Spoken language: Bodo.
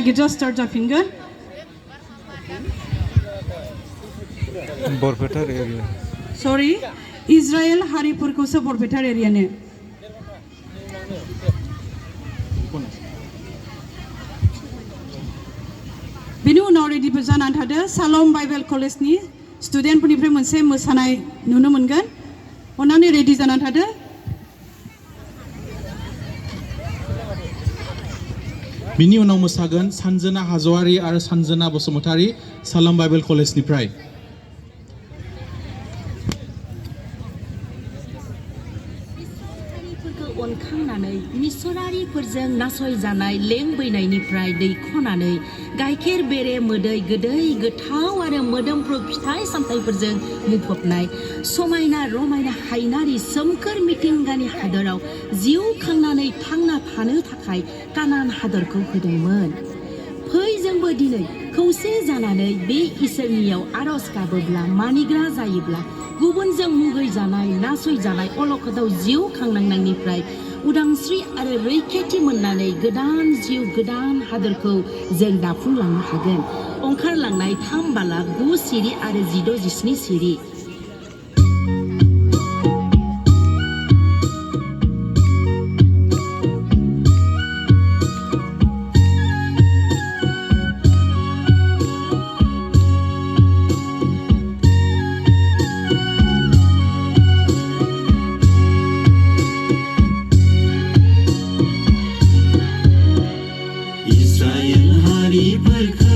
नागिरजा स्टार्ट जाफिनगोन बरपेटार एरिया सरि इजराइल हारिफोरखौसो बरपेटार एरियानो बेनि उनाव रेडिबो जानानै थादो सालम बाइबेल कलेजनि स्टुडेन्टफोरनिफ्राय मोनसे मोसानाय नुनो मोनगोन अन्नानै रेडि जानानै थादो बिनि उनाव मोसागोन सानजना हाजवारि आरो सानजना बसुमतारी सालम बाइबेल कलेजनिफ्राय अनखांनानै मिसनारिफोरजों नासयजानाय लेंबैनायनिफ्राय दैख'नानै गाइखेर बेरे मोदै गोदै गोथाव आरो मोदोमफ्रु फिथाइ सामथाइफोरजों बुंफबनाय समायना रमायना हायनारि सोमखोर मिथिंगानि हादराव जिउ खांनानै थांना थानो थाखाय कानान हादरखौ होदोंमोन फै जोंबो दिनै खौसे जानानै बे इसोरनियाव आरज गाबोब्ला मानिग्रा जायोब्ला गुबुनजों मुगै जानाय नासय जानाय अलखदाव जिउ खांनांनायनिफ्राय उदांस्रि आरो रैखाथि मोननानै गोदान जिउ गोदान हादरखौ जों दाफुंलांनो हागोन ओंखारलांनाय 3 बालाक 9 सिरि आरो 16 17 सिरि Israel hari berkata